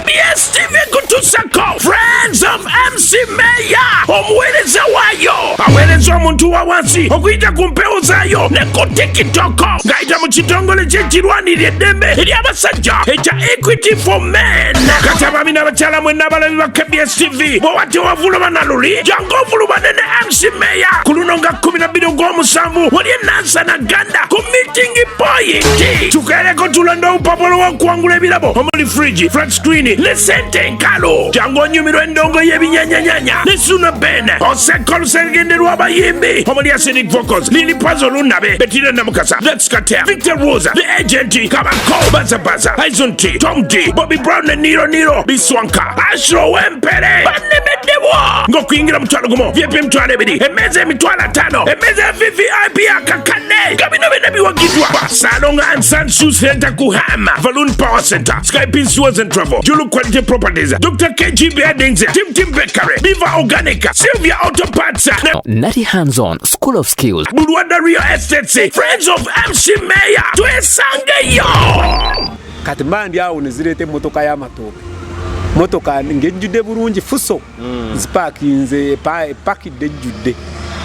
KBS TV kutusako Friends of MC Meya omuweereza waayo aweereza omuntu wa wansi okuyita ku mpewo zaayo ne ku TikTok ng'ayita mu kitongole ky'ekirwanirira eddembe ery'abasajja ekya Equity for Men. Kati abaami n'abakyala mwenna abalabi ba KBS TV bw'owate wavuluma na luli jangu ovulumane ne MC Meya ku luno nga 12 Ogw'omusanvu wali e Nansana Ganda ku meeting point. Tukeereko tulonda obupapula w'okuwangula ebirabo omuli fridge, flat screen ne ssente nkalo. Jangu onyumirwa endongo y'ebinyanyanyanya ne Suna Ben oseka oluserengende lw'abayimbi omuli Acidic Vocals, Lili Puzzle Lunabe, Bettina Namukasa, Let's Cartel, Victor Rosa, The Agent, Kabako, Baza, Aizon T, Tom D, Bobby Brown and Niro, Biswanka, Ashro Wempere, Banemedewo. Ngokuyingira mutwalo gumo, VIP mutwalo ebiri, emeze emitwalo 5, emeze VVIP akakane. Kabino bene biwagidwa. Salon and Sun Shoe Center Kuhama, Balloon Power Center, Skype Insurance and Travel, Julu Quality Properties, Dr. KG Buildings, Tim Bakery, Viva Organica, Sylvia Auto Parts, Natty Hands-On School of Skills, Bulwanda Real Estate, Friends of MC Meya, twesange yo. Kati mbandi awo nezirete motoka ya matoke. Motoka ngejjude bulungi fuso. Zipakinze pakide jjude.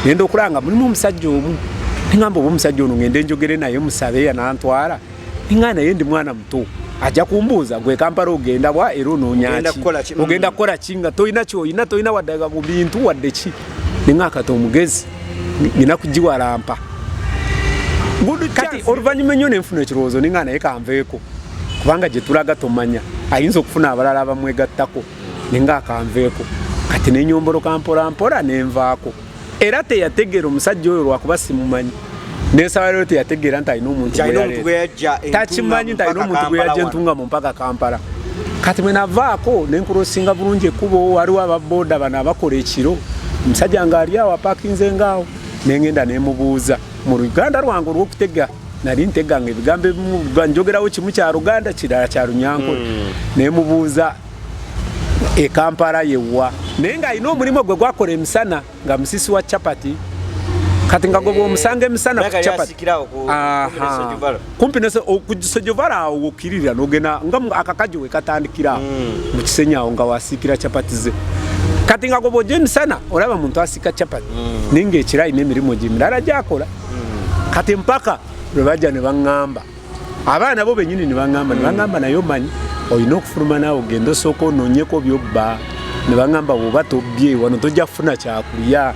Ngendo okulanga mulimu omusajja omu. Ngamba omusajja ono ngende njogere naye musabe ya nantwala. Ngana yendi mwana muto. Ajja kumbuuza gwe Kampala ogenda bwa era onoonyaki. Ogenda kukola kinga toyina kyoyina toyina waddaga mu bintu wadde ki. Ningaka to omugezi. Nina kujiwalampa. Kati oluvannyuma nnyo nenfuna ekirowoozo ninga naye kanveeko kubanga gye tulaga tomanya ayinza okufuna abalala bamwegattako ninga akanveeko kati nenyomboloka mpolampola nenvaako era teyategeera omusajja oyo lwakuba simumanyi nesaba lero teyategeera nti alina omuntu takimanyi nti alina omuntu gwe yajja entunga mu mpaka Kampala kati mwe navaako nenkulosinga bulungi ekkubo waliwo ababooda bano abakola ekiro omusajja ng'ali awo apakinze ngaawo nengenda nemubuuza mu Luganda lwange olw'okutega nali ntega ng'ebigambo ebimu njogerawo kimu kya Luganda kirala kya Lunyankole nemubuuza e Kampala yewa naye ng'alina omulimu gwe gwakola emisana nga musisi wa chapati kati nga gwe bw'omusanga emisana ku chapati kumpi kugisojovara awo okkirira n'ogenda nga akakajo we katandikira mu kisenyi awo nga wasiikira chapati ze kati nga gwe bw'ojja emisana olaba muntu asiika chapati naye ng'ekiro alina emirimu gye mirala gyakola kati mpaka lwe bajja ne baŋŋamba abaana bo bennyini ne baŋŋamba naye omanyi olina okufuluma naawe ogenda osooka onoonyeko byobba ne baŋŋamba bw'oba tobbye wano tojja kufuna kyakulya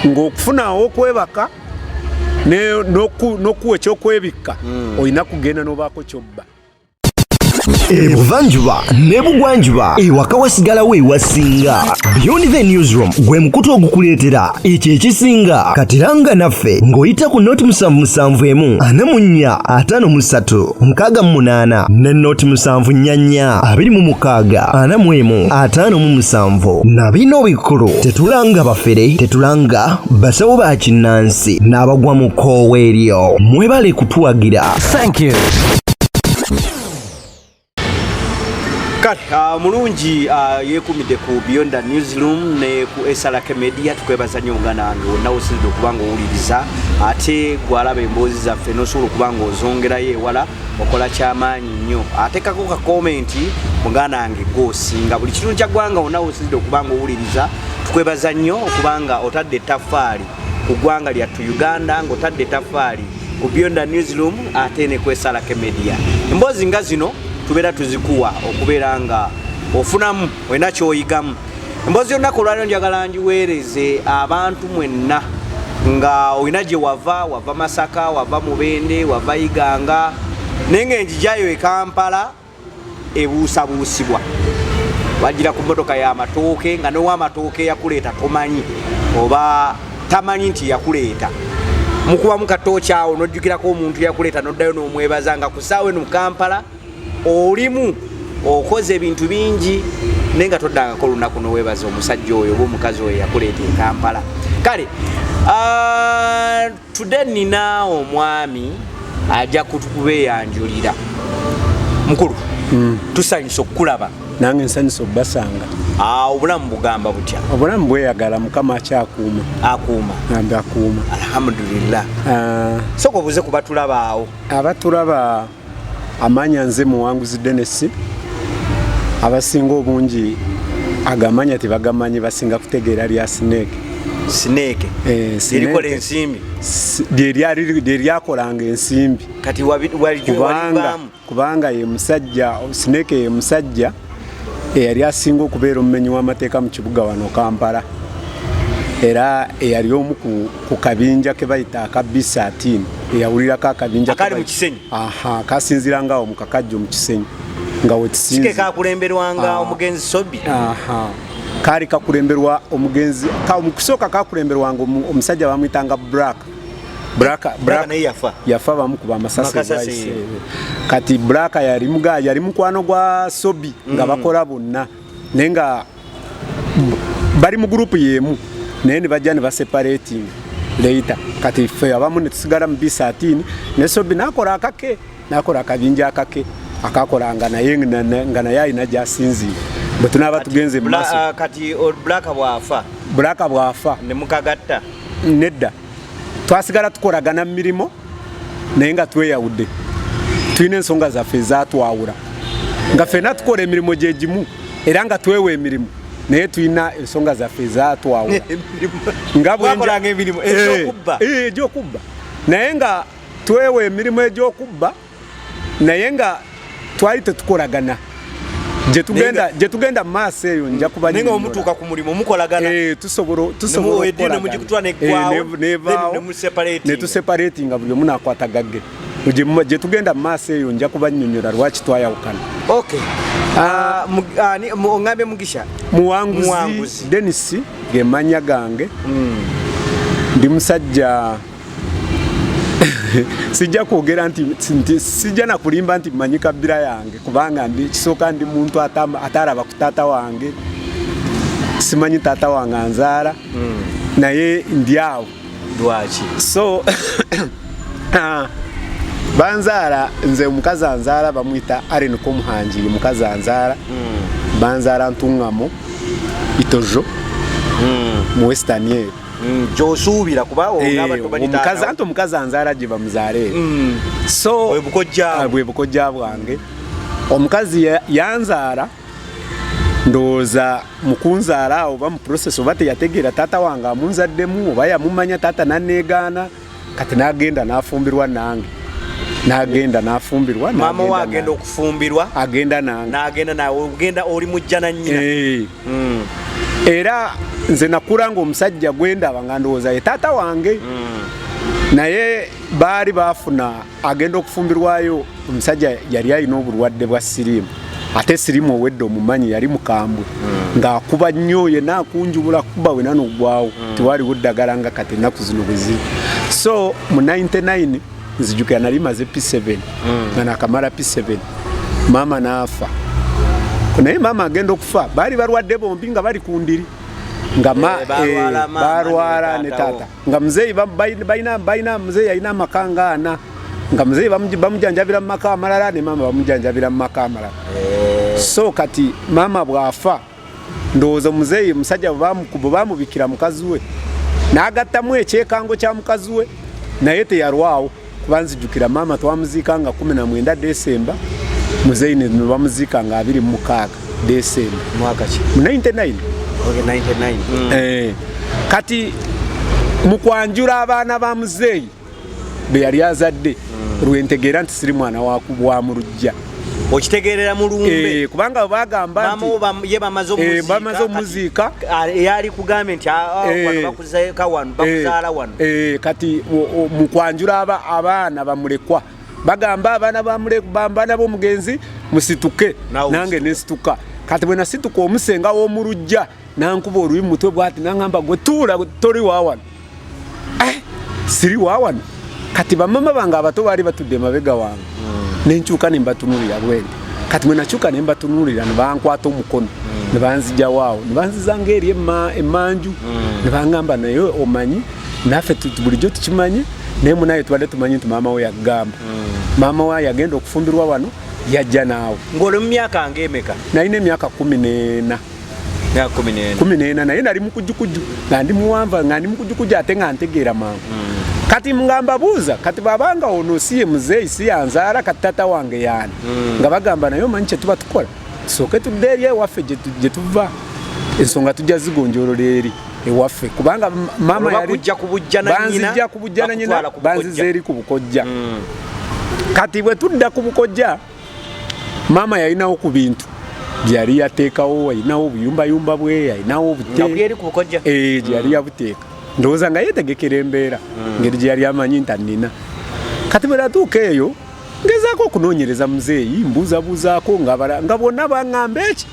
ng'okufuna okwebaka n'okuwa ekyokwebikka olina kugenda n'obaako kyobba Ebuvanjuba nebugwanjuba ewaka wasigalawo ewasinga. Beyond the Newsroom gwe mukutu ogukuleetera ekyo ekisinga katiranga naffe ng'oyita ku noti 771 44 53 ne noti 744 26 41 na bino bikulu tetulanga bafere tetulanga basawo ba kinnansi n'abagwa mu koowa eryo mwebale kutuwagira. Thank you. Mulungi yekumide ku Beyond the Newsroom ne ku SRK Media tukwebaza nnyo nange nawe osinzidde okubanga owuliriza ate gwalaba emboozi zaffe n'osobola okubanga ozongerayo ewala okola kyamaanyi nnyo ateekako ka komenti muganange gwosinga buli kitundu kya ggwanga onawe osinzidde okubanga owuliriza tukwebaza nnyo okubanga otadde ettaffaali ku ggwanga lyattu Uganda ng'otadde ettaffaali ku Beyond the Newsroom ate ne ku SRK Media emboozi nga zino tubeera tuzikuwa okubeera nga ofunamu wena kyoyigamu emboozi yonnaku olwaliro njagala njiweereze abantu mwenna nga olina gye wava Masaka wava Mubende wava Iganga naye ng'enjijayo e Kampala ebuusabuusibwa wagira ku mmotoka y'amatooke nga n'ow'amatooke yakuleeta tomanyi oba tamanyi nti yakuleeta mukubamu katooki awo n'ojjukirako omuntu yakuleeta n'oddayo n'omwebaza nga ku ssaawa eno mu Kampala olimu okoze ebintu bingi naye nga toddangako olunaku n'oweebaza omusajja oyo oba omukazi oyo yakuleeta e Kampala kale today nina omwami ajja kutukubeeyanjulira mukulu tusanyusa okukulaba nange nsanyusa obbasanga obulamu bugamba butya obulamu bweyagala mukama akyakuuma nambe akuuma alhamdulillah soka obuze ku batulaba awo abatulaba amanya nze muwanguzi Dennis abasinga obungi agamanya tebagamanye basinga kutegeera lya snake lirikola ensimbi lyakolanga ensimbi kati kubanga ye musajja snake ye musajja eyali asinga okubeera omumenyi w'amateeka mu kibuga wano Kampala era eyali omu ku kabinja ke bayita aka B13 eyawulirako akabinja akali mu Kisenyi kasinzira ngawo mu kakajjo mu Kisenyi nga wetisinzi kakulemberwanga omugenzi Sobi kali kakulemberwa omugenzi omukusooka kakulemberwanga omusajja bamuyitanga Black naye yafa bamukuba amasasi kati Black yali mukwano gwa Sobi nga bakola bonna naye nga bali mu gurupu yemu naye nibajja ne baseparating later kati ffe abamu ne tusigala mu B13 ne Sobi nakola akabinja akake akakolanga naye nga naye alina gy'asinziira bwe tunaaba tugenze mu maaso kati Black bw'afa ne mukagatta nedda twasigala tukolagana mu mirimo naye nga tweyawudde tulina ensonga zaffe ezatwawula nga ffenna tukola emirimu gye gimu era nga twewa emirimu naye tulina ensonga zaffe ezatwawula egy'okubba naye nga twewa emirimu egy'okubba naye nga twali tetukolagana gye tugenda mu maaso eyo nja kuba naye nga omutuuka ku mulimu mukolagana tusobola ne tuseparatinga buli omu nakwata gagge gye tugenda mu maaso eyo nja kuba nnyonnyola lwaki twayawukana oŋŋambye Mugisha Muwanguzi Dennis ge mannya gange ndi musajja sijja kwogera nti sijja nakulimba nti mmanyi kabira yange kubanga kisooka ndi muntu atalaba ku taata wange simanyi taata wange anzaala naye ndi awo lwaki so banzaala nze omukazi anzaala bamuyita Aren Komuhanjiri mukazi anzaala banzaala Ntungamo Itojo mu Western eyo gyosuubira kuba omukazi anzaala gye bamuzaale so bwe bukojja bwange omukazi yanzaala ndowooza mukunzaala awo oba mu process oba teyategeera taata wange amunzaddemu oba yamumanya taata nanneegaana kati n'agenda n'afumbirwa nange maama we agenda okufumbirwa agenda nange n'agenda nawe ogenda oli mujja na nnyina era nze nakula ng'omusajja gwendaba nga ndowooza ye taata wange naye baali baafuna agenda okufumbirwayo omusajja yali alina obulwadde bwa siriimu ate siriimu owedde omumanyi yali mukambwe ng'akuba nnyo ye naakunjubula kuba wena n'ogwawo tewaliwo ddagala nga kati ennaku zino bwe ziri so mu 99 nzijukira nali maze P7 nga nakamala P7 maama n'afa naye maama agenda okufa baali balwadde bombi nga bali ku ndiri nga balwala ne taata nga muzeeyi balina muzeeyi alina amaka ana nga muzeeyi bamujanjabira mu maka amalala ne maama bamujanjabira mu maka amalala so kati maama bw'afa ndowooza muzeeyi musajja bwe bamubikira mukazi we n'agattamu ekyekango kya mukazi we naye teyalwawo kuba nzijukira maama twamuziika nga 19 Desemba muzeeyi ne bamuziika nga 26 Desemba mwaka ki 99 kati mukwanjula abaana ba muzeeyi be yali azadde lwentegeera nti siri mwana wa mulujja okitegeerera mulumbe kubanga bagamba nti bamaze omuziika yali kugambye nti bakuzaeka wano bakuzaala wano kati mukwanjula abaana bamulekwa bagamba abaana b'omugenzi musituke nange nesituka kati bwe nasituka omusenga w'omulujja nankuba oluyi mutwe bwati nangamba gwe tuula toli waawano siri waawano kati bamama bange abato baali batudde mabega wange nenkyuka ne mbatunulira bwenti kati bwe nakyuka ne mbatunulira ne bankwata omukono ne banzija waawo ne banzizanga eri emmanju ne bangamba naye omanyi naffe bulijjo tukimanyi naye munaye tubadde tumanyi nti maama we yagamba maama we yagenda okufumbirwa wano yajja naawe ng'oli mu myaka ng'emeka nalina emyaka 14 naye nali mukujjukujju nga ndi muwanva nga ndi mukujjukujju ate nga ntegeera mangu kati ngamba buuza kati babanga ono si ye muzeeyi si yanzaala kati taata wange yaani nga bagamba naye omanyi kye tuba tukola tusooke tudde eri ewaffe gye tuva ensonga tujja zigonjoolola eri ewaffe kubanga maama banzijja ku bujja na nnyina banziza eri ku bukojja kati bwe tudda ku bukojja maama yalinawo ku bintu byali yateekawo alinawo obuyumbayumba bwe alinawo obute gyeyali yabuteeka ndowooza nga yeetegekera embeera ngeri gye yali amanyi nti annina kati bwe natuuka eyo ngezaako okunoonyereza muzeeyi mbuuzabuuzaako nga bonna baŋŋamba eki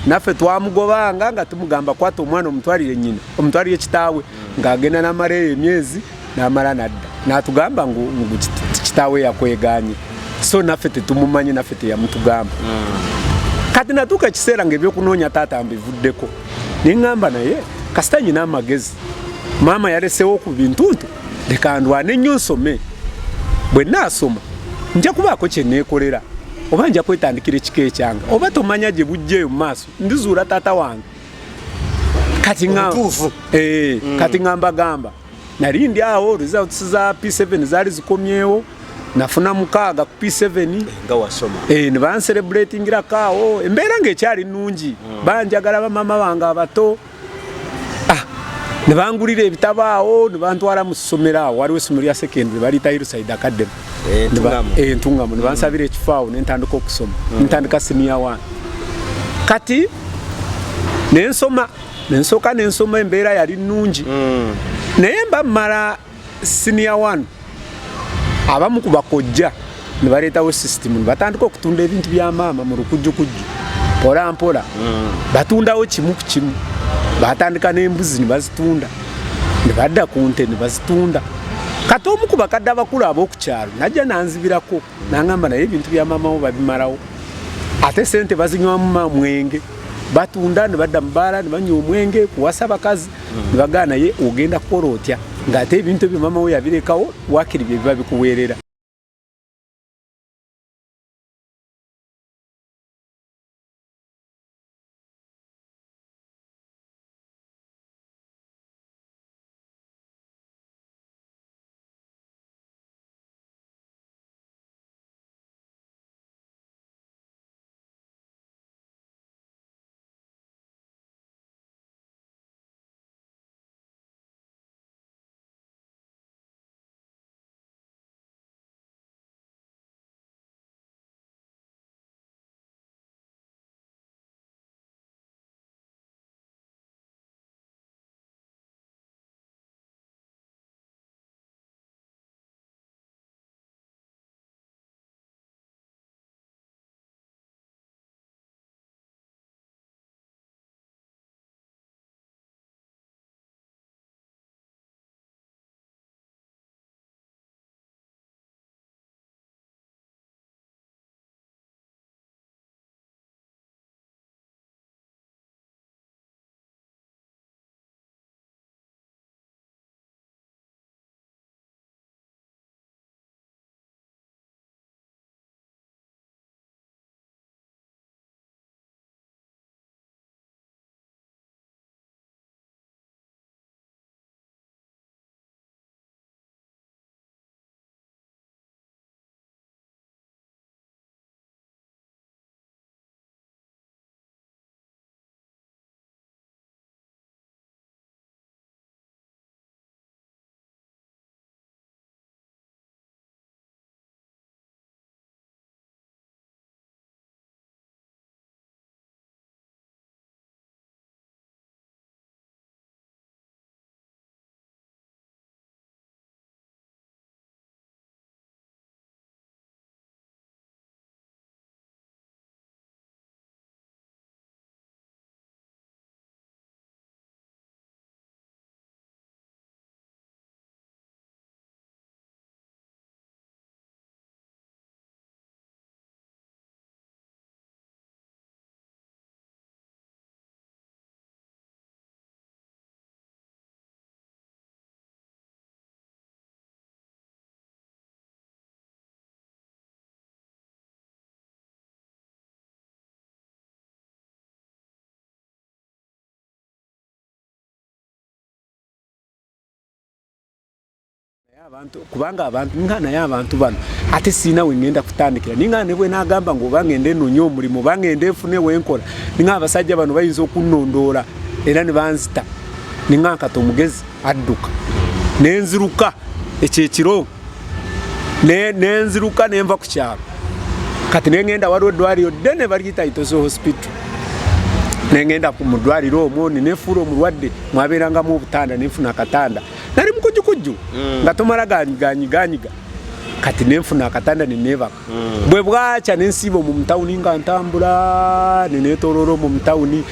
naffe twamugobanga nga tumugamba kwata omwana omutwalire nyina omutwalire kitaawe ng'agenda n'amala eyo emyezi n'amala nadda n'atugamba ngu kitaawe yakweganye so naffe tetumumanyi naffe teyamutugamba kati natuuka ekiseera ng'ebyokunoonya taata mbivuddeko neŋŋamba naye kasita nyina amagezi maama yalesewo ku bintu nti leka ndwane nnyo nsome bwe naasoma nja kubaako kye neekolera oba nja kwetandikira ekika ekyange oba tomanya gye bujjeeyo mu maaso ndizuula taata wange kati ŋŋamba nali ndi awo results za P7 zaali zikomyewo nafuna 6 ku P7 nga wasoma ne banselebratingirako awo embeera ng'ekyali nnungi banjagala bamama bange abato ne bangulira ebitabo awo ne bantwala mu ssomero awo waliwo essomero lya secondary baliyita Hillside Academy entungamu ne bansabira ekifo awo ne ntandika okusoma ntandika senior 1 kati nensooka nensoma embeera yali nnungi naye mba mmala senior 1 abamu ku bakojja ne baleetawo system ne batandika okutunda ebintu bya maama mu lukujjukujju mpola mpola batundawo kimu ku kimu batandika n'embuzi ne bazitunda ne badda ku nte ne bazitunda kati omu ku bakadde abakulu ab'okukyalo najja nanzibirako n'aŋŋamba naye ebintu bya maama wo babimalawo ate sente bazinywamu mwenge batunda ne badda mu bbaala ne banywa omwenge kuwasa bakazi ne bagaa naye ogenda kukola otya ng'ate ebintu ebyo maama we yabirekawo wakiri bye biba bikuweerera kubanga abantu ngana y'abantu bano ate sina we ngenda kutandikira ningane bwe nagamba ngo bangende nonyo omulimo bangende fune wenkola ninga abasajja bano bayinza okunondoola era ne banzita ninga nkato mugezi adduka nenziruka ekyekiro nenziruka nenva ku kyalo kati nengenda waliwo eddwaliro ddene baliyita Itoso hospital nengenda ku mudwaliro omwo nefuula omulwadde mwabeerangamu obutanda nenfuna akatanda nali mukujjukujju nga tomala ganyiganyiga kati nenfuna akatanda nenebaka bwe bwakya nensiiba mu mutawuni nga ntambula nenetoloola mu mutawuni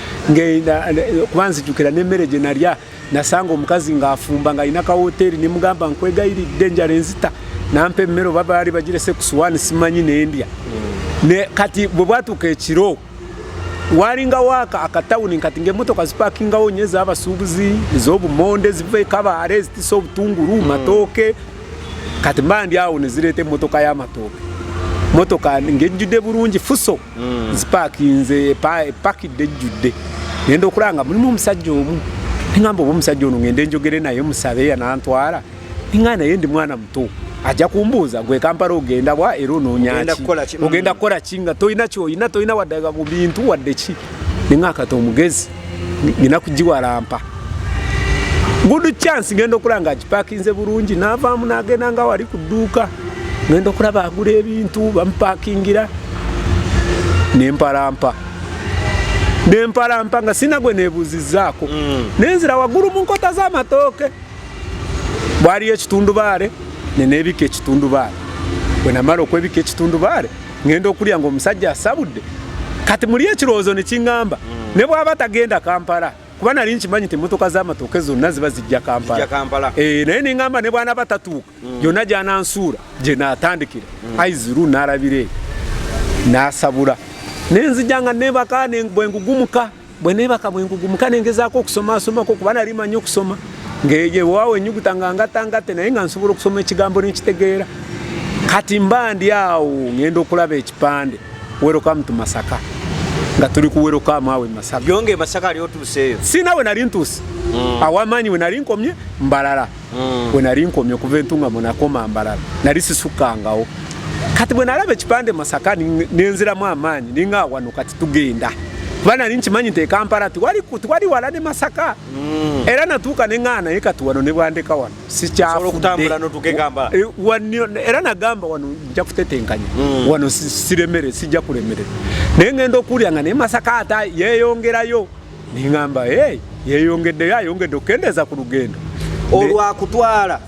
kuba nzijjukira n'emmere gye nalya nasanga omukazi ng'afumba nga alina kawoteeri nemugamba nkwegayiridde enjala enzita nampa emmere oba baali bagirese ku suwaani simanyi nendya kati bwe bwatuuka ekiro walinga waka akatawuni kati ng'emmotoka zipakingawo nnyo ez'abasuubuzi ez'obumonde ziva ekabaale zitisa obutungulu matooke kati mbandi awo ne zireeta emmotoka y'amatooke motoka ng'ejjudde bulungi fuso zipakinze epakidde ejjudde ngenda okulanga mulimu omusajja omu ningamba oba omusajja ono ngende njogere naye musabe yanantwala ninga naye ndi mwana muto ajja kumbuuza gwe Kampala ogenda bwa era onoonyaki ogenda kukola kinga toyina kyoyina toyina waddaga mu bintu wadde ki ninga kati omugezi ngina kugiwalampa good chance ngenda okulanga agipakinze bulungi n'avaamu n'agenda nga wali ku dduuka ngenda okulaba agula ebintu bamupakingira nempalampa nga sina gwe neebuuzizzaako nenzira waggulu mu nkota z'amatooke bwaliyo ekitundubaale neneebika ekitundubaale bwe namala okwebika ekitundubaale ngenda okulya ng'omusajja asabudde kati muli ekirowoozo ne kiŋŋamba ne bw'aba tagenda Kampala kuba nali nkimanyi nti emmotoka z'amatooke zonna ziba zijja Kampala naye neŋŋamba ne bwana batatuuka yonna gy'anansuula gye naatandikira aiziru n'alabire n'asabula nenzija nga nebaka bwengugumuka bwengugumuka nengezaako okusomasomako kuba nali manyi okusoma ngeye waawo ennyuguta nga ngatangate naye nga nsobola okusoma ekigambo nekitegeera kati mbandi awo ngenda okulaba ekipande welcome to Masaka nga tuli ku welcome awe Masaka byonge Masaka ali otuuseeyo sina we nali ntuuse awamanyi we nali nkomye Mbalala we nali nkomye okuva entunga monakoma Mbalala nali sisukangawo kati bwe nalaba ekipande Masaka nenziramu amaanyi ninga wano kati tugenda kuba nali nkimanyi nti Kampala tiwali wala ne Masaka era natuuka neŋŋaana naye kati wano ne bwandeka wano sikyafudde era nagamba wano nja kutetenkanya wano siremere sijja kulemerera naye ngenda okuwulira nga naye Masaka ata yeeyongerayo neŋŋamba yeeyongeddeyo ayongedde okukendeeza ku lugendo olwakutwala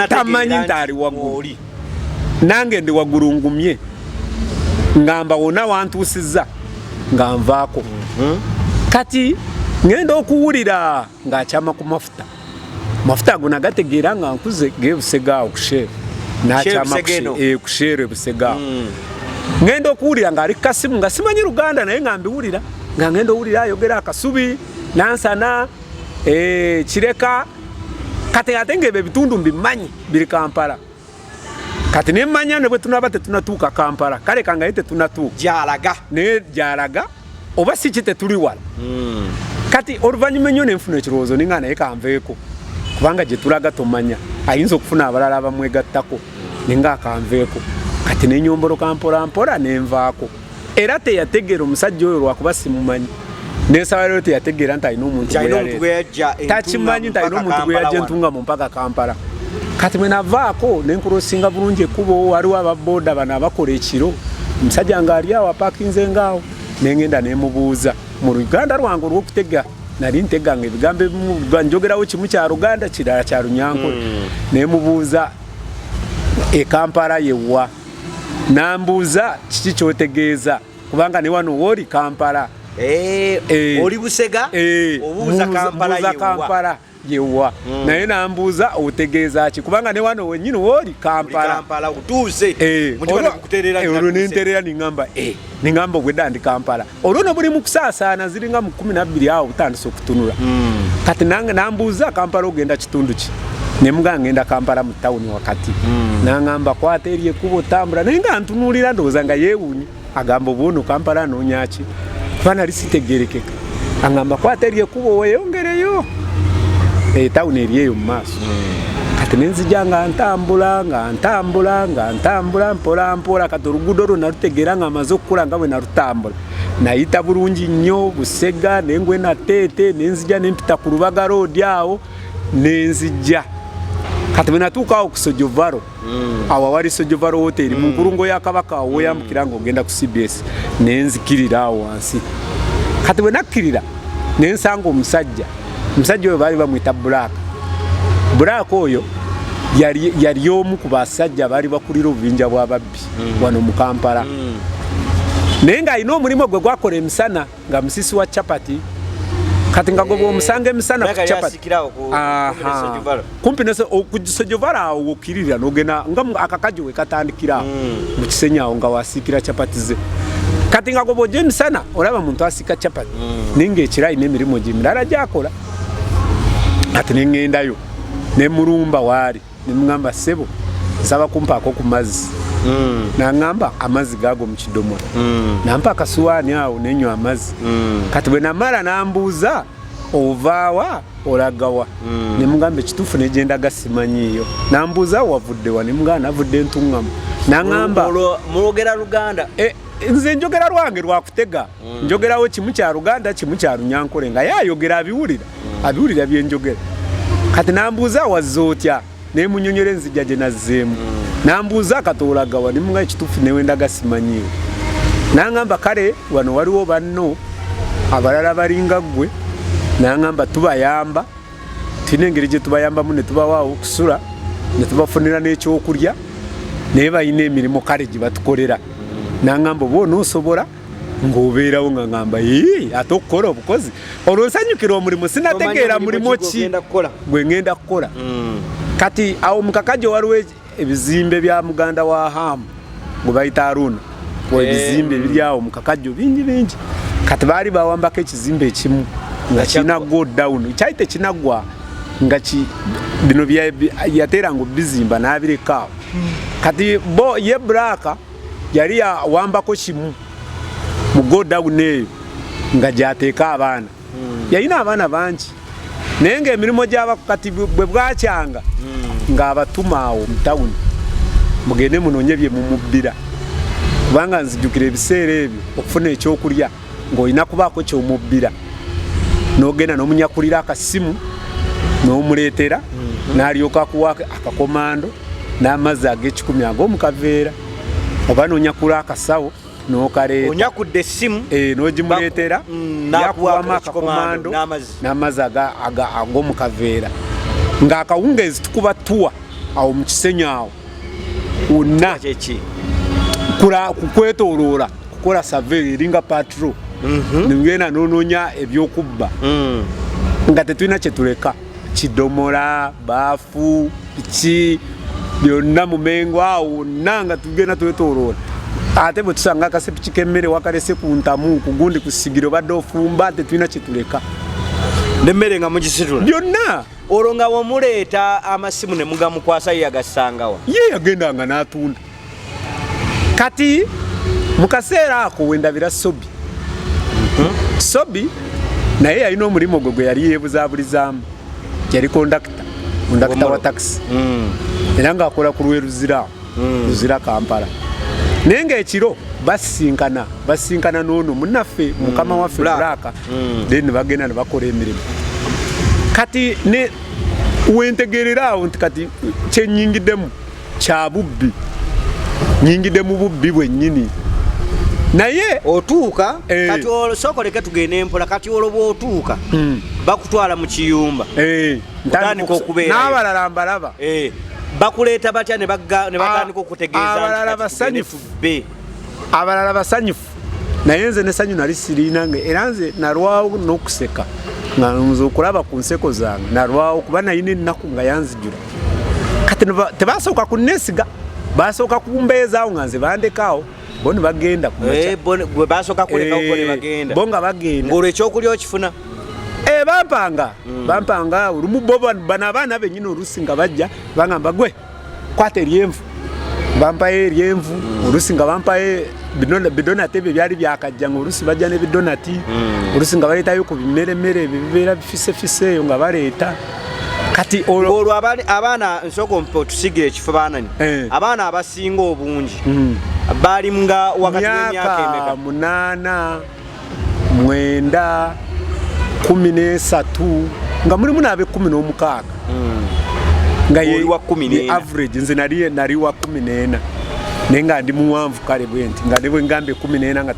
tamanyi nti ali waggulu nange ndi waggulu ngumye ngamba wonna wantuusizza nga nvaako kati ngenda okuwulira ng'akyama ku mafuta ago nagategeera nga nkuze g'ebusegaawo kusheero n'akyama kusheero ebusegaawo ngenda okuwulira ng'ali kasimu nga simanyi Luganda naye nga mbiwulira nga ngenda owulira ayogera akasubi nansana kireka kati ate ng'ebyo ebitundu mbimanyi biri Kampala kati nemmanya ne bwe tunaba tetunatuuka Kampala kale kangaye tetunatuuka gyalaga oba si kite tuli wala kati oluvannyuma ennyo nenfuna ekirowoozo ninga naye kanveeko kubanga gye tulaga tomanya ayinza okufuna abalala abamwegattako ninga akanveeko kati nenyomboloka mpolampola nenvaako era teyategeera omusajja oyo lwakuba simumanyi nensaba lero teyategeera nti alina omuntu takimanyi nti alina omuntu gwe yajja entunga mu mpaka Kampala kati mwe navaako nenkulosinga bulungi ekkubo waliwo ababooda bano abakola ekiro omusajja nga ali awo apakinze ngaawo nengenda nemubuuza mu Luganda lwange olw'okutega nali ntega nga ebigambo ebimu njogerawo kimu kya Luganda kirala kya Lunyankole nemubuuza Kampala yewa nambuuza kiki kyotegeeza kubanga ne wano wooli Kampala oli Busega obuuza Kampala yewa naye nambuuza otegeeza ki kubanga ne wano wennyini wooli Kampala utuuse olwo nenterera ningamba obwedda ndi Kampala olwo no buli mu kusaasaana ziringa mu 12 awo butandise okutunula kati nange nambuuza Kampala ogenda kitundu ki nemuga ngenda Kampala mu tawuni wakati nangamba kwata eri ekkubo otambula naye nga ntunuulira ndowooza nga yeewuunye agamba obwono Kampala anoonyaki kuba nali sitegeerekeka angamba kwata eri ekkubo weeyongereyo tawuni eri eyo mu maaso kati kati nenzija nga ntambula mpola kati oluguudo olwo nalutegeera nga amaze okukula nga bwe nalutambula nayita bulungi nnyo Busega nengwe na Teete nenzija nempita ku Lubaga road awo nenzija kati bwe natuuka ku Sojovaro awo wali Sojovaro hotel mu nkulungo ya Kabaka awo yambukira nga ogenda ku CBS nenzikirira awo wansi kati bwe nakkirira nensanga omusajja oyo baali bamwita Black oyo yali omu ku basajja baali bakulira obubinja bw'ababbi wano mu Kampala naye ng'alina omulimu gwe gwakola emisana nga musisi wa chapati kati nga gwe bw'omusanga emisana ku chapati kumpi ku Sojovaro awo okkirira n'ogenda nga akakajo we katandikira mu Kisenyi awo nga wasiikira chapati ze kati nga gwe bw'ojja emisana olaba muntu asiika chapati naye ng'ekiro alina emirimu gye mirala gy'akola kati ne ŋŋendayo ne mulumba waali ne mugamba ssebo nsaba kumpaako ku mazzi naŋŋamba amazzi gaago mu kidomola nampa akasuwaani awo nenywa amazzi kati bwe namala nambuuza ovaawa olagawa ne mugamba ekituufu negenda gasimanyiiyo nambuuza wavuddewa ne mugamba navudde entuŋŋamu naŋŋamba mulogera Luganda nze njogera lwange lwakutega njogerawo kimu kya Luganda kimu kya Lunyankole nga yayogera abiwulira byenjogera kati nambuuza wazze otya nemunyonyera enzija gye nazzeemu nambuuza akatoolagawa nemunga ekituufu newenda gasimanyiiwo naŋŋamba kale wano waliwo banno abalala balinga ggwe naŋŋamba tubayamba tulina engeri gye tubayambamu ne tubawaawo okusula ne tubafunira n'ekyokulya naye balina emirimu kale gye batukolera naŋŋamba oba onoosobola ng'obeerawo nga ŋŋamba ate okukola obukozi olwo nsanyukira omulimu sinategeera mulimu ki gwe ŋŋenda kukola kati awo mu Kakajo waliwo ebizimbe bya muganda wa Hamu gwe bayita Aruna ebizimbe biri awo mu Kakajo bingi kati baali bawambako ekizimbe ekimu nga kirina go down kyali tekinaggwa nga bino yateera nga bizimba n'abireka awo kati ye Black yali awambako kimu mu go down eyo nga gyateeka abaana yalina abaana bangi naye ng'emirimu gy'abakati bwe bwakyanga ng'abatuma awo mu tawuni mugende munoonye bye mumubbira kubanga nzijjukira ebiseera ebyo okufuna ekyokulya ng'olina kubaako ky'omubbira n'ogenda n'omunyakulira akasimu n'omuleetera n'alyoka akuwa akakomando n'amazzi ag'ekikumi ag'omukaveera oba n'onyakula akasawo n'okaleeta onyakudde essimu n'ogimuleetera yakuwamu akakomando n'amazzi ag'omukaveera ng'akawungeezi tukuba tuwa awo mu Kisenyi awo wonna kukwetooloola kukola survey eringa patrol nengenda n'onoonya ebyokubba nga tetulina kyetuleka kidomola baafu piki byonna mu Mengo awo wonna nga tugenda twetooloola ate bwe tusanga akasepiki k'emmere wakalese ku ntamu kugundi ku sigiro badde ofumba tetulina kyetuleka nemmere nga mugisitula byonna olwo nga womuleeta amasimu ne mugamukwasa ye yagassangawa ye yagendanga n'atunda kati mu kaseera ako wendabira Sobi naye yalina omulimu gwe yali yeebuzabulizaamu yali kondakita wa taxi era ng'akola ku Luzira Kampala naye ng'ekiro basinkana n'ono munnaffe mukama waffe Black then bagenda ne bakola emirimu kati ne wentegerera awo nti kati kyenyingiddemu kya bubbi nyingiddemu bubbi bwennyini naye otuuka kati osokoleke tugende empola kati olwo bw'otuuka bakutwala mu kiyumba ntandika okubeera n'abalala mbalaba bakuleeta batya ne batandika okutegeeza abalala basanyufu naye nze n'essanyu nali siriinange era nze nalwawo n'okuseka nga nze okulaba ku nseko zange nalwawo kuba nalina ennaku nga yanzijula kati tebasooka kunneesiga basooka kumbeezaawo nga nze bandekaawo bo ne bagenda bwe basooka kulekawo ne bagenda bo nga bagenda ng'olwo ekyokulya okifuna bampanga olumu bo bano abaana bennyini oluusi nga bajja bangamba gwe kwata eryenvu bampayo eryenvu oluusi nga bampayo bidonati ebyo byali byakajja nga oluusi bajja ne bidonati oluusi nga baleetayo ku bimeremere ebyo bibeera bifisefise eyo nga baleeta kati olwo abaana nsoko mpo tusigire ekifaananyi abaana abasinga obungi bali nga wakati w'emyaka emeka 8 9 13 nga mulimu n'abe 16 nga ye wa 14 average nze nali wa 14 nenga ndi muwanvu kale bwenti nga nebwe ngambe 14 nga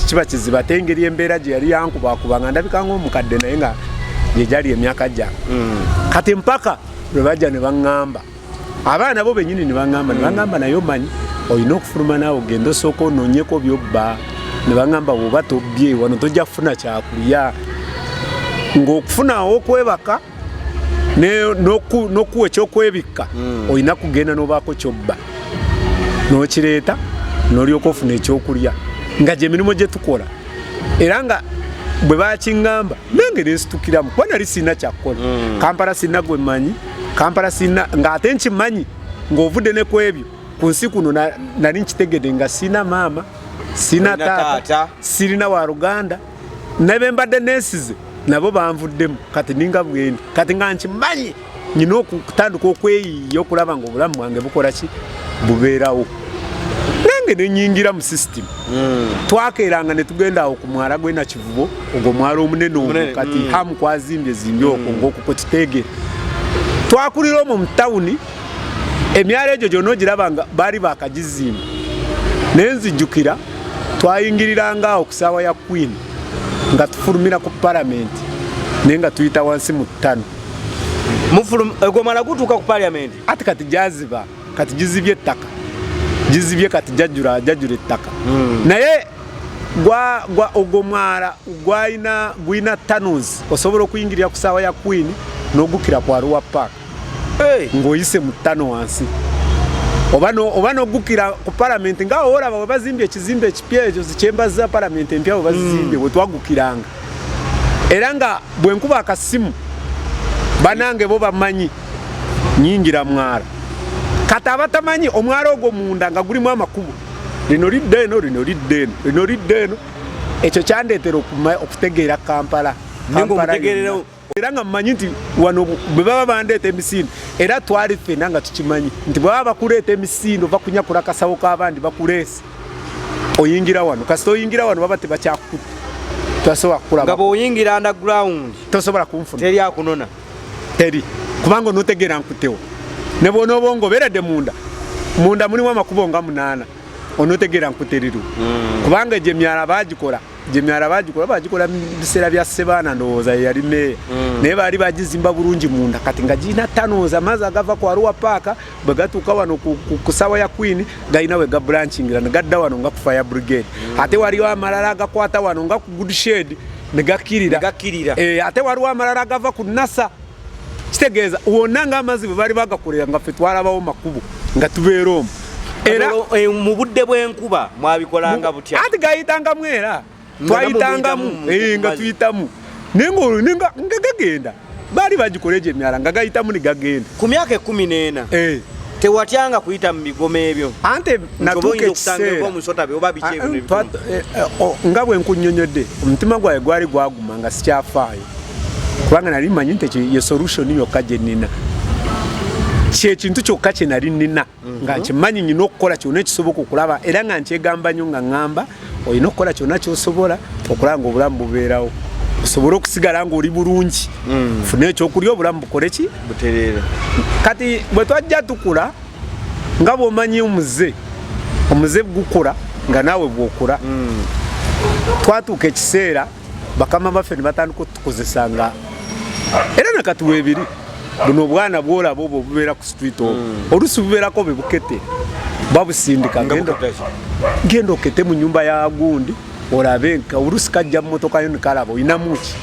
kiba kiziba tengeri embeera gye yali yankuba kubanga ndabika ng'omukadde naye nga ye jali emyaka gya kati mpaka lwe bajja ne baŋŋamba abaana bo bennyini ne baŋŋamba naye omanyi olina okufuluma naawe ogenda osooka onoonyeko byobba ne baŋŋamba bw'oba tobbye wano tojja kufuna kyakulya ng'okufunawo okwebaka n'okuwa ekyokwebikka olina kugenda n'obaako kyobba n'okireeta n'olyoka ofuna ekyokulya nga gye emirimu gye tukola era nga bwe bakiŋŋamba nange nensitukiramu kuba nali sirina kyakkola Kampala sirina gwe mmanyi Kampala sirina ng'ate nkimanyi ng'ovudde ne ku ebyo ku nsi kuno nali nkitegedde nga sirina maama sirina taata sirina wa Luganda nabe mbadde nesize nabo banvuddemu kati ninga bwendi kati nga nkimanyi nyina okutandika okweyiiya okulaba ng'obulamu bwange bukola ki bubeerawo nange nenyingira mu system twakeeranga ne tugenda awo ku mwala gw'e Nakivubo ogwo mwala omunene ogwo kati hamu kwazimbye okwo ng'okwo kwe tuteegera twakulira omwo mu tawuni emyala egyo gyonna ogiraba nga baali baakagizimba naye nzijjukira twayingiriranga awo ku ssaawa ya Queen nga tufulumira ku palamenti naye nga tuyita wansi mu ttano gwe mwala gutuuka ku palamenti ati kati gyaziba kati gizibye ettaka gizibye kati jajjula ettaka naye ogwo mwala gwina tunnels osobola okuyingirira ku ssaawa ya Queen n'ogukira ku Arua Park ng'oyise mu ttano wansi oba n'ogukira ku palamenti nga olaba bwe bazimbye ekizimbe ekipya ekyo zikyemba za palamenti empya bwe bazizimbye bwe twagukiranga era nga bwe nkuba akasimu banange bo bamanyi nyingira mwala kati abatamanyi omwala ogwo munda nga gulimu amakubo lino lidde eno lino lidde eno lino lidde eno ekyo kyandeetera okutegeera Kampala era nga mmanyi nti wano bwe baba bandeeta emisinde era twali ffenna nga tukimanyi nti bwe baba bakuleeta emisinde ova kunyakula kasawo k'abandi bakuleese oyingira wano kasita oyingira wano baba tebakyakukutte tosobola kukulaba nga bw'oyingira underground tosobola kunfuna teri akunona teri kubanga onootegeera nkuttewo ne bw'onooba ng'obeeredde munda mulimu amakubo nga 8 onootegeera nkuteriru kubanga egyo emyala baagikola bagikola mu biseera bya Ssebaana ndowooza yali meeya naye baali bagizimba bulungi munda kati nga girina tunnels amazzi agava ku Arua Park bwe gatuuka wano ku ssaawa ya Queen galina we gabranchingira ne gadda wano nga ku Fire Brigade ate waliwo amalala agakwata wano nga ku Goodshed ne gakkirira ate waliwo amalala agava ku NASA kitegeeza wonna ng'amazzi bwe baali bagakolera nga ffe twalabawo makubo nga tubeera omwo era mu budde bw'enkuba mwabikolanga butya ati gayitangamu era twayitangamu nga tuyitamu naye nga gagenda baali bagikola egyo emyala nga gayitamu ne gagenda ku myaka 14 tewatyanga kuyita mu bigomo ebyo ante natuuka ekiseera nga bwe nkunnyonnyodde omutima gwawe gwali gwaguma nga sikyafaayo kubanga nali mmanyi nti ye solution yokka gye nnina kyekintu kyokka kye nali nnina nga nkimanyi nyina okukola kyonna ekisoboka okulaba era nga nkyegamba nnyo nga ŋŋamba olina okukola kyonna kyosobola okulaba nga obulamu bubeerawo osobole okusigala ng'oli bulungi fune ekyokulya obulamu bukole ki butereere kati bwe twajja tukula nga bw'omanyi omuze gukula nga naawe bw'okula twatuuka ekiseera bakama baffe ne batandika otukozesa nga era nakati weebiri buno obwana bwolaba obwo bubeera ku street obwo oluusi bubeerako be bukete babusindika genda okete mu nnyumba ya gundi olabe nga oluusi kajja mu motoka yo nekalaba olinamu ki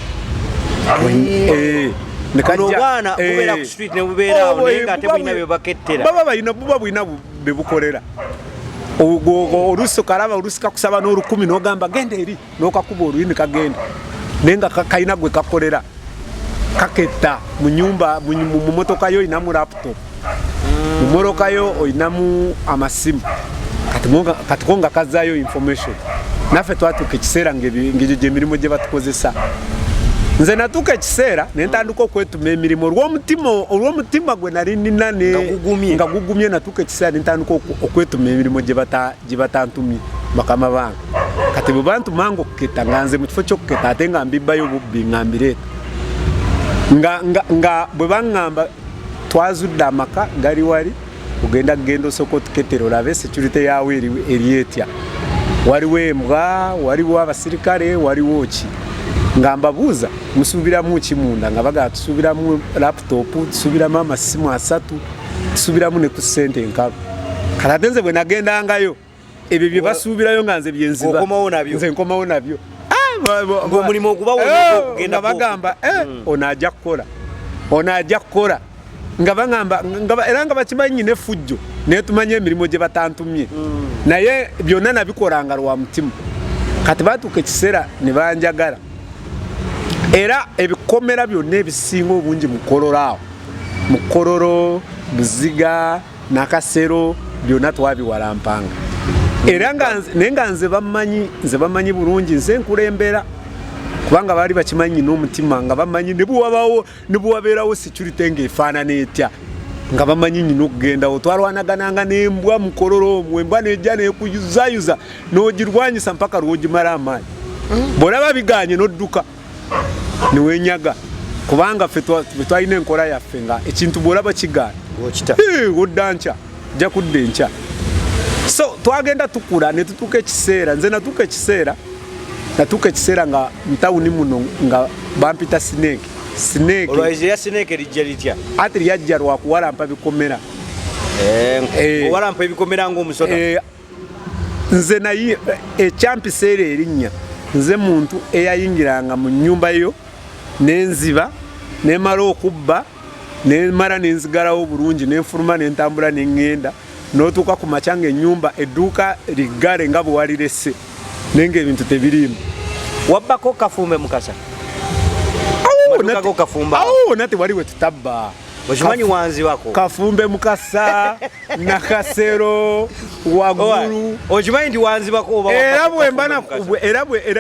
baba balina buba bulina be bukolera oluusi kalaba oluusi kakusaba n'olukumi n'ogamba genda eri n'okakuba oluyini kagenda naye nga kalina gwe kakolera kaketta mu nyumba mu motoka yo inamu laptop mu motoka yo inamu amasimu kati konga kazayo information naffe twatuuka ekiseera ng'egyo gy'emirimu gye batukozesa nze natuuka ekiseera ne ntandika okwetuma emirimu olw'omutima gwe nali nina nga gugumye natuuka ekiseera ne ntandika okwetuma emirimu gye batantumye bakama bange kati bwe bantumanga okuketta nga nze mu kifo ky'okuketta ate nga mbibbayo bubbi nga mbireeta nga bwe baŋŋamba twazudde amaka gali wali ogenda osooka otukettera olabe security yaawe eri etya waliwo embwa waliwo abasirikale waliwo ki nga mbabuuza musuubiramu ki munda nga bagaa tusuubiramu laptop tusuubiramu amasimu 3 tusuubiramu ne ku ssente enkalu kati ate nze bwe nagendangayo ebyo bye basuubirayo nga nze byenziba nze nkomawo nabyo ng'omulimu oguba nga bagamba ono ajja kukola nga baŋŋamba era nga bakimanyi n'effujjo naye tumanye emirimu gye batantumye naye byonna nabikolanga lwa mutima kati baatuuka ekiseera ne banjagala era ebikomera byonna ebisinga obungi mu Kololo Buziga Nakasero byonna twabiwalampanga era naye nga nze bamanyi bulungi nze nkulembera kubanga baali bakimanyi n'omutima nga bamanyi ne bwabeerawo security ng'efaanana etya nga bamanyi nyina okugendawo twalwanagananga n'embwa mu Kololo omwo embwa nejja nekuyuzayuza n'ogirwanyisa mpaka lw'ogimala amaanyi bw'olaba biganye n'odduka niwenyaga kubanga ffe twalina enkola yaffe nga ekintu bw'olaba kigaana odda nkya jja kudda enkya so twagenda tukula ne tutuuka ekiseera nze natuuka ekiseera nga mutawuni muno nga bampita Snake olwaizo ya Snake lijja litya ate lyajja lwakuwalampa bikomera owalampa ebikomera ng'omusoda nze naye ekyampiseera erinnya nze muntu eyayingiranga mu nnyumba yo nenziba nemala okubba nemala nenzigalawo bulungi nenfuluma nentambula neŋŋenda n'otuuka ku makya ng'ennyumba edduuka liggale nga bwe walirese naye ng'ebintu tebiriimu wabbako Kafumbe Mukasa awo nate wali we tutabba okimanyi wanzibako Kafumbe Mukasa Nakasero Waggulu okimanyi nti wanzibako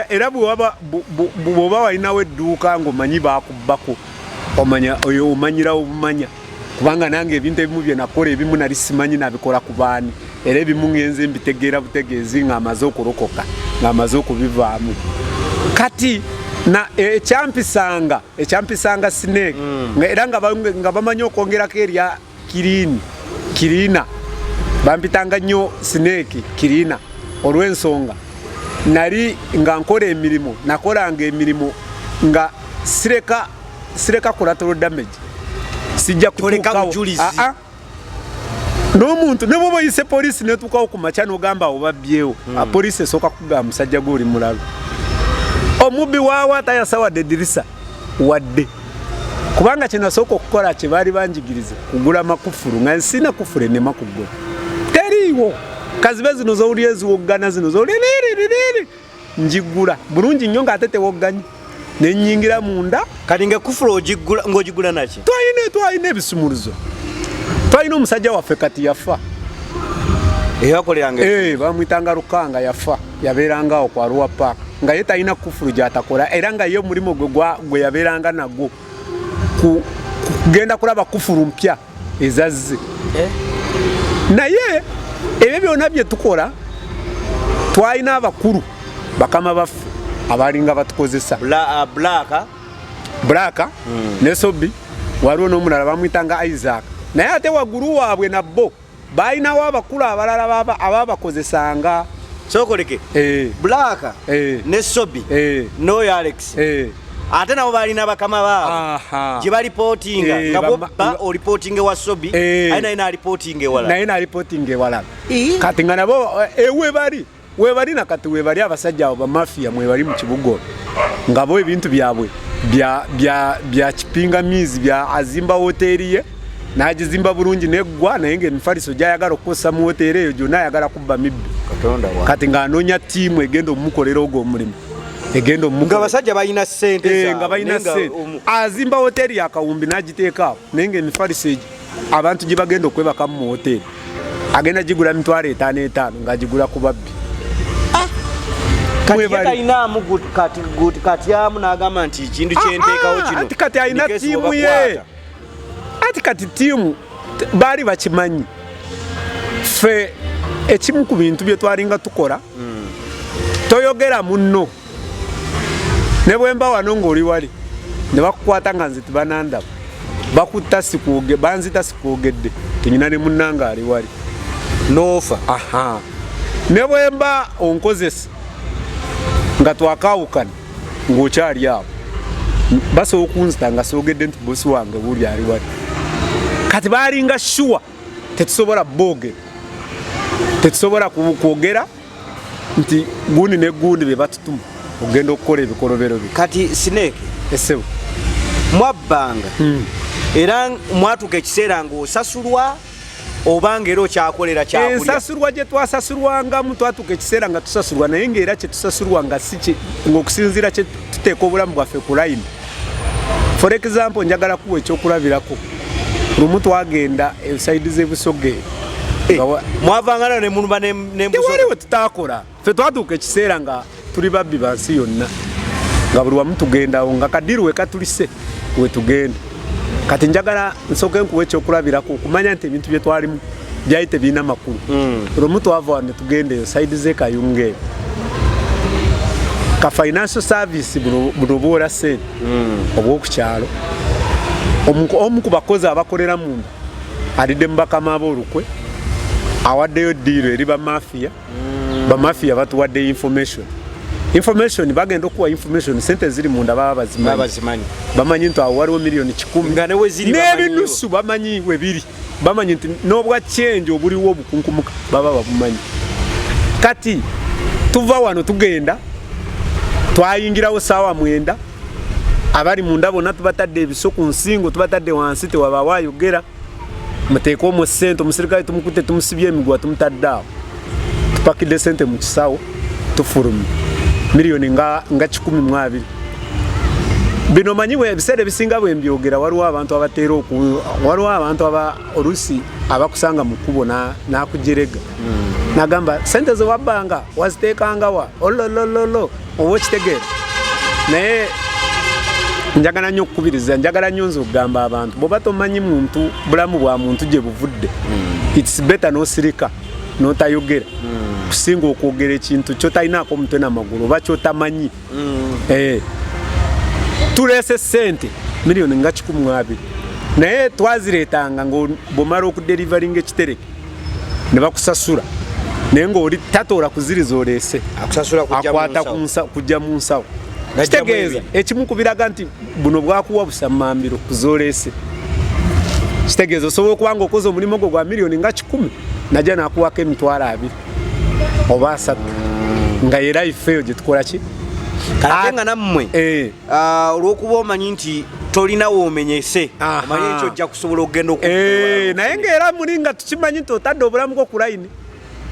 era bw'oba walinawo edduuka ng'omanyi bakubbako omanyirawo obumanya kubanga nange ebintu ebimu bye nakola ebimu nali simanyi nabikola ku baani era ebimu ngenze mbitegeera butegeezi ng'amaze okulokoka ng'amaze okubivaamu kati na ekyampisanga Snake era nga bamanyi okwongerako erya Kirina bampitanga nnyo Snake Kirina olw'ensonga nali nga nkola emirimu nakolanga emirimu nga sireka collateral damage sijja kutuukawo n'omuntu ne bwoba oyise poliisi netuukawo ku makya n'ogamba obabbyewo poliisi esooka kugamba musajja gw'oli mulalu omubbi waawa tayasawadde eddirisa wadde kubanga kye nasooka okukola kye baali banjigiriza kugula makufulu nga nsina kufulu enema kugula teriiwo kazibe zino zowulira eziwoggana zino zowulira njigula bulungi nnyo ng'ate tewogganyi nenyingira munda kati ng'ekufulu ng'ogigula naki twalina ebisumuluzo twalina omusajja waffe kati yafa bamwitanga Lukanga yafa yabeerangawo ku Arua Park nga ye talina kufulu gy'atakola era nga ye omulimu gwe yabeeranga nagwo kugenda kulaba kufulu mpya ezazze naye ebyo byonna bye tukola twalina abakulu bakama baffe abalinga batukozesa Black ne Sobi waliwo n'omulala bamwitanga Isaac naye ate waggulu waabwe nabbo balinawo abakulu abalala ababakozesanga sokoleke Black ne Sobi n'oyo Alex ate nabo balina bakama baabo gye balipootinga nga bobba olipootinga ewa Sobi aye naye n'alipootinga ewalala kati nga nabo webali nakati webali abasajja abo bamafiya mwebali mu kibuga nga bo ebintu byabwe bya kipingamizi bya azimba hoteri ye n'agizimba bulungi neggwa naye ng'emifaliso gy'ayagala okukozesa mu hoteri eyo gyonna ayagala kubba mibbi kati ng'anoonya ttiimu egenda omumukolera ogwo omulimu nga basajja balina ssente nga balina ssente azimba hoteri yakawumbi n'agiteeka awo naye ng'emifaliso egyo abantu gye bagenda okwebakamu mu hoteri agenda gigula 5,500 ng'agigula ku babbi Kati kati amu n'agamba nti ekintu kyenteekawo kino. Ati kati alina ttiimu ye. Ati kati ttiimu baali bakimanyi. Ffe ekimu ku bintu bye twalinga tukola toyogera munno. Ne bwe mba wano ng'oli wali ne bakukwata nga nze tibanandaba. Bakutta sikuoge banzita sikuogedde. Tenyina ne munnanga ali wali. Noofa. Aha. Ne bwe mba onkozesa nga twakawukana ng'okyali awo basobola okunzita nga soogedde nti bosi wange buli ali wali. Kati baalinga shuwa tetusobola boogera, tetusobola kwogera nti gundi ne gundi be batutuma ogenda okukola ebikolobero bye. Kati Snake esebo mwabbanga era mwatuka ekiseera ng'osasulwa obanga era okyakolera kyakulya. Ensasulwa gye twasasulwangamu twatuka ekiseera nga tusasulwa naye ng'era kye tusasulwa nga si ng'okusinziira kye tuteeka obulamu bwaffe ku line. For example njagala kuwa ekyokulabirako lumu twagenda esaidi z'ebusoge mwavangana ne muluma n'embuso. Tewaliwo tutaakola ffe twatuuka ekiseera nga tuli babbi bansi yonna nga buli wamu tugendawo nga kadiru we katulise we tugenda. Kati njagala nsooke nkuwa ekyokulabirako okumanya nti ebintu bye twalimu byali tebiina makulu. Lumu twava wano ne tugenda eyo saidi z'ekayunga eyo ka financial service buno bwola ssente obw'okukyalo. Omu ku bakozi abakolera munda alidde mu bakama ab'olukwe awaddeyo ddiiro eri bamafiya. Bamafiya batuwadde information bagenda okuwa information sente ziri munda baba bazimanyi. Bamanyi nti awo waliwo miliyoni 10 n'ebinusu bamanyi we biri. Bamanyi nti n'obwa change obuliwo obukunkumuka baba babumanyi. Kati tuva wano tugenda twayingirawo saawa 9 abali munda bonna tubatadde ebiso ku nsingo tubatadde wansi tewaba waayogera muteeka omu ssente omusirikale tumukutte tumusibye emigwa tumutadde awo tupakidde ssente mu kisawo tufulumye miliyoni nga 12. Bino manyiwe ebiseera ebisinga bwe mbyogera waliwo abantu abateera waliwo abantu oluusi abakusanga mu kkubo n'akujerega n'agamba ssente ze wabbanga waziteekanga wa ololololo oba okitegeera. Naye njagala nnyo okukubiriza njagala nnyo nze okugamba abantu bw'oba tomanyi muntu bulamu bwa muntu gye buvudde it's better n'osirika n'otayogera kusinga okwogera ekintu kyotalinaako omutwe n'amagulu oba kyotamanyi. Tuleese ssente miliyoni nga 12 naye twazireetanga ng'omala okuderivaringa ekitereke ne bakusasula naye ng'oli tatoola kuziriza oleese akwata kujja mu nsawo. Kitegeeza ekimu ku biraga nti buno bwakuwa busamambiro kuzoleese. Kitegeeza osobola okuba ng'okoze omulimu gwo gwa miliyoni nga 10 najja n'akuwako emitwalo 2 oba 3 nga era ifeeyo gye tukola ki. Kale nga nammwe olw'okuba omanyi nti tolina woomenyese omanyi ekyo ojja kusobola okugenda naye ng'era muli nga tukimanyi nti otadde obulamu bwo ku layini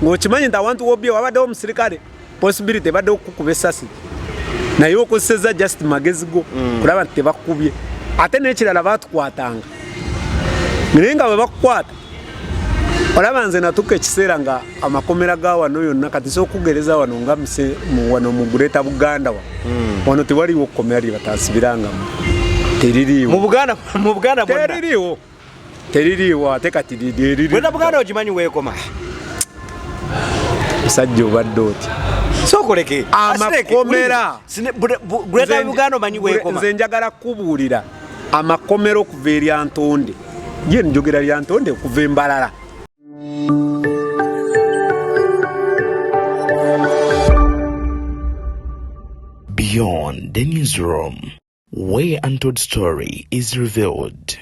ng'okimanyi nti awantu wobye wabaddewo omusirikale possibility ebadde okukuba essasi naye okozesezza just magezi go kulaba nti tebakubye. Ate n'ekirala baatukwatanga naye nga bwe bakukwata olaba nze natuka ekiseera nga amakomera ga wano yonna kati sokugereza wano nga wano mu Greater Buganda wano tewaliwo kkomera lye bataasibirangamu. Teririiwo mu Buganda teririiwo ate kati liririiwo. Greater Buganda ogimanyi weekoma musajja obadde oti sokoleke amakomera Greater Buganda omanyi weekoma. Nze njagala kubuulira amakomera okuva erya Ntonde ye njogera lya Ntonde okuva Embalala. Beyond the newsroom, where untold story is revealed.